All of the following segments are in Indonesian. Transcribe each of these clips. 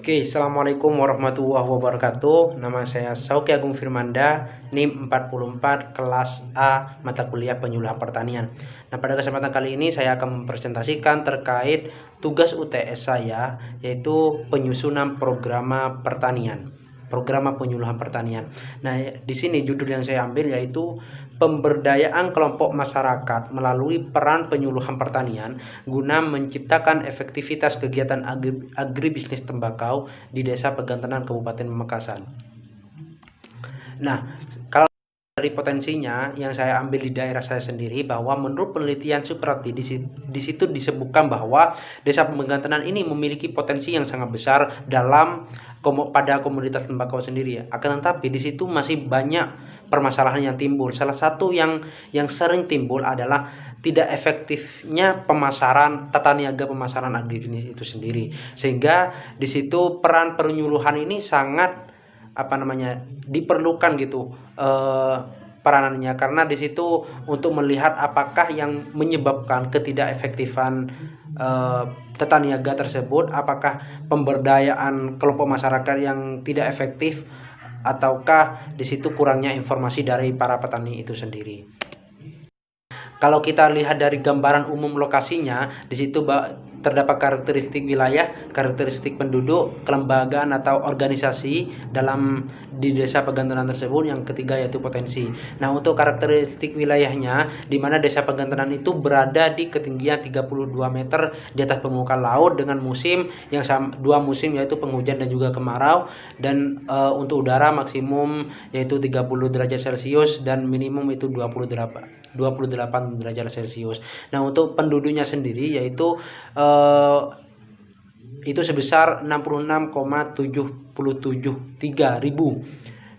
Oke, Assalamualaikum warahmatullahi wabarakatuh. Nama saya Sauki Agung Firmanda, NIM 44, kelas A, mata kuliah penyuluhan pertanian. Nah, pada kesempatan kali ini saya akan mempresentasikan terkait tugas UTS saya, yaitu penyusunan program pertanian, program penyuluhan pertanian. Nah, di sini judul yang saya ambil yaitu pemberdayaan kelompok masyarakat melalui peran penyuluhan pertanian guna menciptakan efektivitas kegiatan agribisnis tembakau di Desa Pegantenan Kabupaten Pamekasan. Nah, kalau dari potensinya yang saya ambil di daerah saya sendiri, bahwa menurut penelitian Suprapti di situ disebutkan bahwa Desa Pegantenan ini memiliki potensi yang sangat besar pada komunitas tembakau sendiri. Akan tetapi di situ masih banyak permasalahan yang timbul. Salah satu yang sering timbul adalah tidak efektifnya tata niaga pemasaran agribisnis itu sendiri, sehingga di situ peran penyuluhan ini sangat diperlukan gitu peranannya, karena di situ untuk melihat apakah yang menyebabkan ketidakefektifan tata niaga tersebut, apakah pemberdayaan kelompok masyarakat yang tidak efektif ataukah di situ kurangnya informasi dari para petani itu sendiri. Kalau kita lihat dari gambaran umum lokasinya, di situ terdapat karakteristik wilayah, karakteristik penduduk, kelembagaan atau organisasi di Desa Pegantenan tersebut. Yang ketiga yaitu potensi. Nah, untuk karakteristik wilayahnya, di mana Desa Pegantenan itu berada di ketinggian 32 meter di atas permukaan laut dengan musim yang dua musim, yaitu penghujan dan juga kemarau, dan untuk udara maksimum yaitu 30 derajat Celcius dan minimum itu 28 derajat Celcius. Nah, untuk penduduknya sendiri yaitu itu sebesar 66,773 ribu.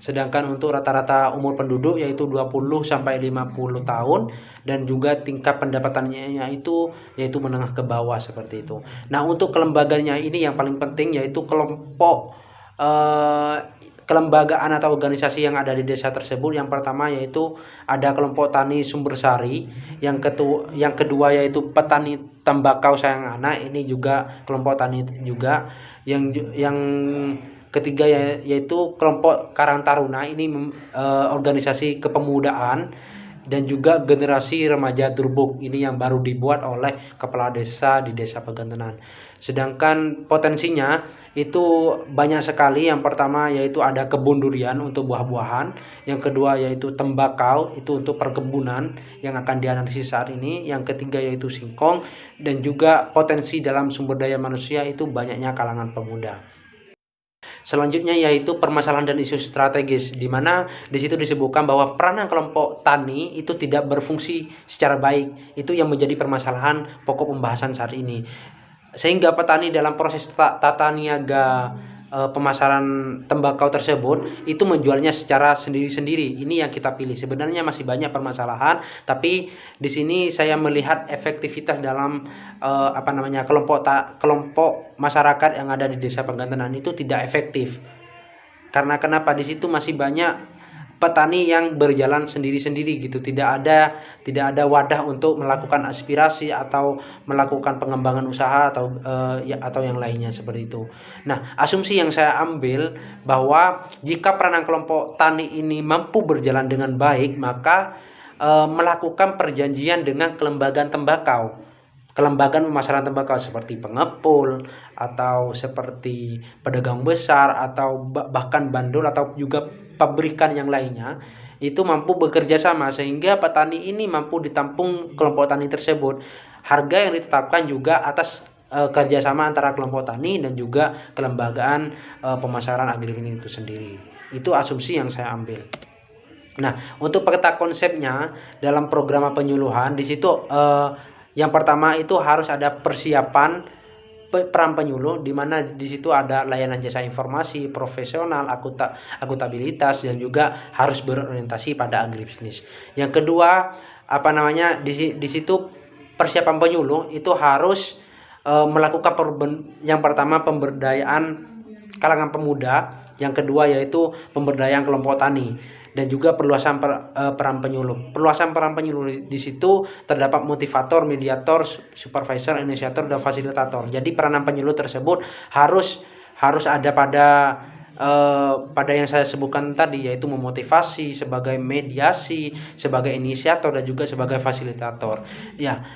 Sedangkan untuk rata-rata umur penduduk yaitu 20 sampai 50 tahun, dan juga tingkat pendapatannya yaitu menengah ke bawah seperti itu. Nah, untuk kelembagaannya ini yang paling penting yaitu kelembagaan atau organisasi yang ada di desa tersebut. Yang pertama yaitu ada kelompok tani Sumber Sari, yang kedua yaitu petani tembakau Sayang Anak, ini juga kelompok tani juga. Yang ketiga yaitu kelompok Karang Taruna, ini organisasi kepemudaan, dan juga generasi remaja Turbuk, ini yang baru dibuat oleh kepala desa di Desa Pegantenan. Sedangkan potensinya itu banyak sekali. Yang pertama yaitu ada kebun durian untuk buah-buahan, yang kedua yaitu tembakau itu untuk perkebunan yang akan dianalisis saat ini, yang ketiga yaitu singkong, dan juga potensi dalam sumber daya manusia itu banyaknya kalangan pemuda. Selanjutnya yaitu permasalahan dan isu strategis, di mana di situ disebutkan bahwa peranan kelompok tani itu tidak berfungsi secara baik. Itu yang menjadi permasalahan pokok pembahasan saat ini. Sehingga petani dalam proses tata niaga pemasaran tembakau tersebut itu menjualnya secara sendiri-sendiri. Ini yang kita pilih. Sebenarnya masih banyak permasalahan, tapi di sini saya melihat efektivitas dalam kelompok masyarakat yang ada di Desa Pegantenan itu tidak efektif. Karena kenapa? Di situ masih banyak petani yang berjalan sendiri-sendiri gitu, tidak ada wadah untuk melakukan aspirasi atau melakukan pengembangan usaha atau yang lainnya seperti itu. Nah, asumsi yang saya ambil bahwa jika peranan kelompok tani ini mampu berjalan dengan baik, maka melakukan perjanjian dengan kelembagaan pemasaran tembakau seperti pengepul atau seperti pedagang besar atau bahkan bandul atau juga pabrikan yang lainnya, itu mampu bekerja sama sehingga petani ini mampu ditampung kelompok tani tersebut. Harga yang ditetapkan juga atas kerjasama antara kelompok tani dan juga kelembagaan pemasaran agribisnis itu sendiri. Itu asumsi yang saya ambil. Nah, untuk peta konsepnya dalam program penyuluhan di situ yang pertama itu harus ada persiapan peran penyuluh, di mana di situ ada layanan jasa informasi, profesional, akuntabilitas, dan juga harus berorientasi pada agribisnis. Yang kedua, di situ persiapan penyuluh itu harus melakukan yang pertama pemberdayaan kalangan pemuda, yang kedua yaitu pemberdayaan kelompok tani, dan juga perluasan peran penyuluh. Perluasan peran penyuluh di situ terdapat motivator, mediator, supervisor, inisiator, dan fasilitator. Jadi peranan penyuluh tersebut harus harus ada pada yang saya sebutkan tadi, yaitu memotivasi, sebagai mediasi, sebagai inisiator, dan juga sebagai fasilitator. Ya,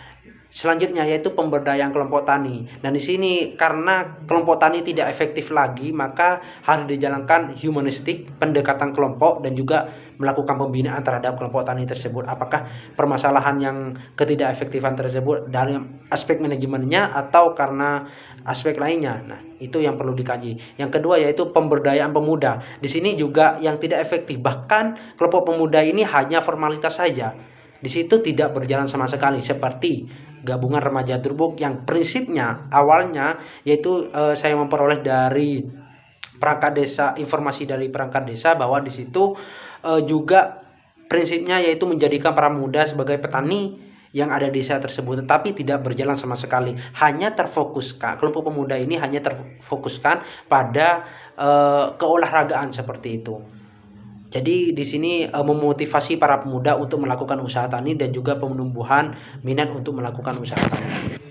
selanjutnya yaitu pemberdayaan kelompok tani. Dan di sini karena kelompok tani tidak efektif lagi, maka harus dijalankan humanistik, pendekatan kelompok, dan juga melakukan pembinaan terhadap kelompok tani tersebut. Apakah permasalahan yang ketidak efektifan tersebut dari aspek manajemennya atau karena aspek lainnya? Nah, itu yang perlu dikaji. Yang kedua yaitu pemberdayaan pemuda. Di sini juga yang tidak efektif. Bahkan kelompok pemuda ini hanya formalitas saja. Di situ tidak berjalan sama sekali, seperti gabungan remaja Turbuk yang prinsipnya awalnya yaitu saya memperoleh dari perangkat desa, informasi dari perangkat desa bahwa di situ juga prinsipnya yaitu menjadikan para muda sebagai petani yang ada di desa tersebut, tetapi tidak berjalan sama sekali. Hanya terfokuskan, kelompok pemuda ini hanya terfokuskan pada keolahragaan seperti itu. Jadi di sini memotivasi para pemuda untuk melakukan usaha tani dan juga penumbuhan minat untuk melakukan usaha tani.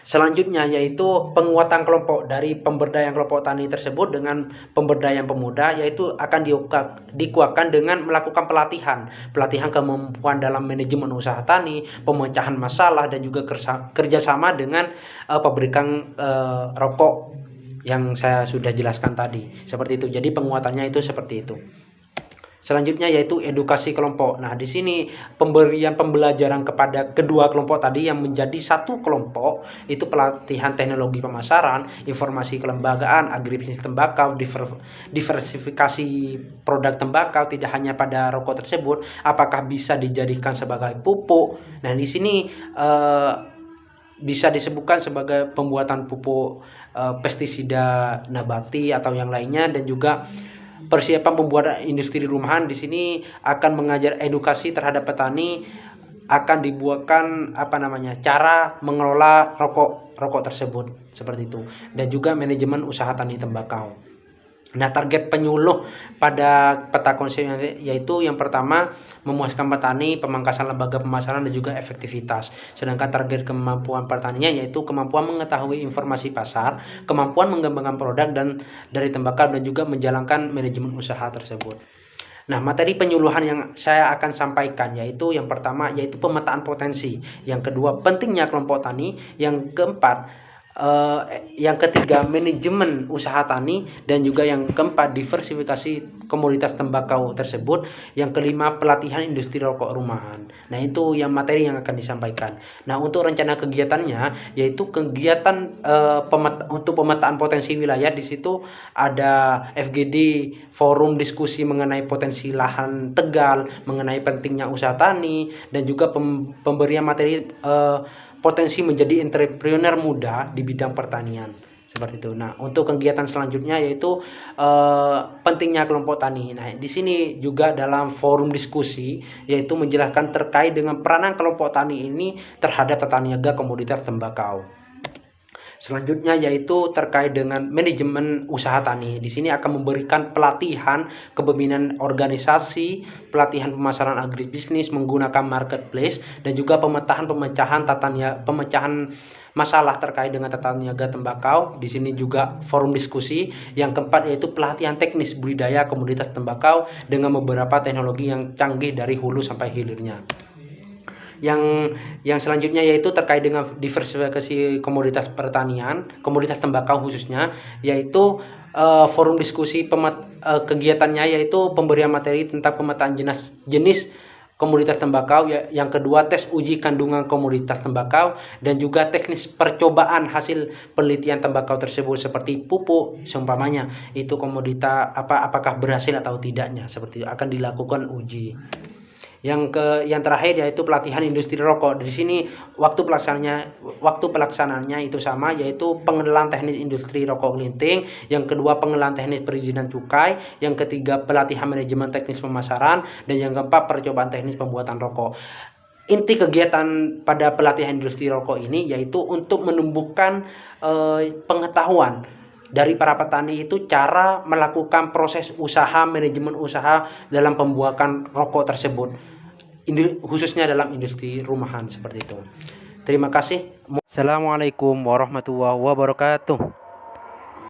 Selanjutnya yaitu penguatan kelompok. Dari pemberdayaan kelompok tani tersebut dengan pemberdayaan pemuda, yaitu akan dikuatkan dengan melakukan pelatihan kemampuan dalam manajemen usaha tani, pemecahan masalah, dan juga kerjasama dengan pabrikan rokok yang saya sudah jelaskan tadi. Seperti itu. Jadi penguatannya itu seperti itu. Selanjutnya yaitu edukasi kelompok. Nah, di sini pemberian pembelajaran kepada kedua kelompok tadi yang menjadi satu kelompok, itu pelatihan teknologi pemasaran, informasi kelembagaan, agribisnis tembakau, diversifikasi produk tembakau tidak hanya pada rokok tersebut, apakah bisa dijadikan sebagai pupuk. Nah, di sini bisa disebutkan sebagai pembuatan pupuk pestisida nabati atau yang lainnya, dan juga persiapan pembuatan industri rumahan. Di sini akan mengajar edukasi terhadap petani, akan dibuatkan cara mengelola rokok tersebut seperti itu, dan juga manajemen usaha tani tembakau. Nah, target penyuluh pada peta konsep yaitu yang pertama memuaskan petani, pemangkasan lembaga pemasaran, dan juga efektivitas. Sedangkan target kemampuan pertanian yaitu kemampuan mengetahui informasi pasar, kemampuan mengembangkan produk dan dari tembakau, dan juga menjalankan manajemen usaha tersebut. Nah, materi penyuluhan yang saya akan sampaikan yaitu yang pertama yaitu pemetaan potensi, yang kedua pentingnya kelompok tani, yang keempat yang ketiga manajemen usaha tani, dan juga yang keempat diversifikasi komoditas tembakau tersebut, yang kelima pelatihan industri rokok rumahan. Nah, itu yang materi yang akan disampaikan. Nah, untuk rencana kegiatannya yaitu kegiatan untuk pemetaan potensi wilayah. Di situ ada FGD, forum diskusi mengenai potensi lahan Tegal, mengenai pentingnya usaha tani, dan juga pemberian materi potensi menjadi entrepreneur muda di bidang pertanian seperti itu. Nah, untuk kegiatan selanjutnya yaitu pentingnya kelompok tani. Nah, di sini juga dalam forum diskusi yaitu menjelaskan terkait dengan peranan kelompok tani ini terhadap tata niaga komoditas tembakau. Selanjutnya yaitu terkait dengan manajemen usaha tani. Di sini akan memberikan pelatihan kepemimpinan organisasi, pelatihan pemasaran agribisnis menggunakan marketplace, dan juga pemecahan masalah terkait dengan tata niaga tembakau. Di sini juga forum diskusi. Yang keempat yaitu pelatihan teknis budidaya komoditas tembakau dengan beberapa teknologi yang canggih dari hulu sampai hilirnya. Yang selanjutnya yaitu terkait dengan diversifikasi komoditas pertanian, komoditas tembakau khususnya, yaitu forum diskusi kegiatannya yaitu pemberian materi tentang pemetaan jenis komoditas tembakau, yang kedua tes uji kandungan komoditas tembakau, dan juga teknis percobaan hasil penelitian tembakau tersebut seperti pupuk seumpamanya itu komoditas apakah berhasil atau tidaknya, seperti itu akan dilakukan uji. Yang terakhir yaitu pelatihan industri rokok. Di sini waktu pelaksanaannya itu sama, yaitu pengenalan teknis industri rokok kelinting, yang kedua pengenalan teknis perizinan cukai, yang ketiga pelatihan manajemen teknis pemasaran, dan yang keempat percobaan teknis pembuatan rokok. Inti kegiatan pada pelatihan industri rokok ini yaitu untuk menumbuhkan pengetahuan dari para petani itu cara melakukan proses usaha, manajemen usaha dalam pembuatan rokok tersebut, khususnya dalam industri rumahan seperti itu. Terima kasih. Assalamualaikum warahmatullahi wabarakatuh.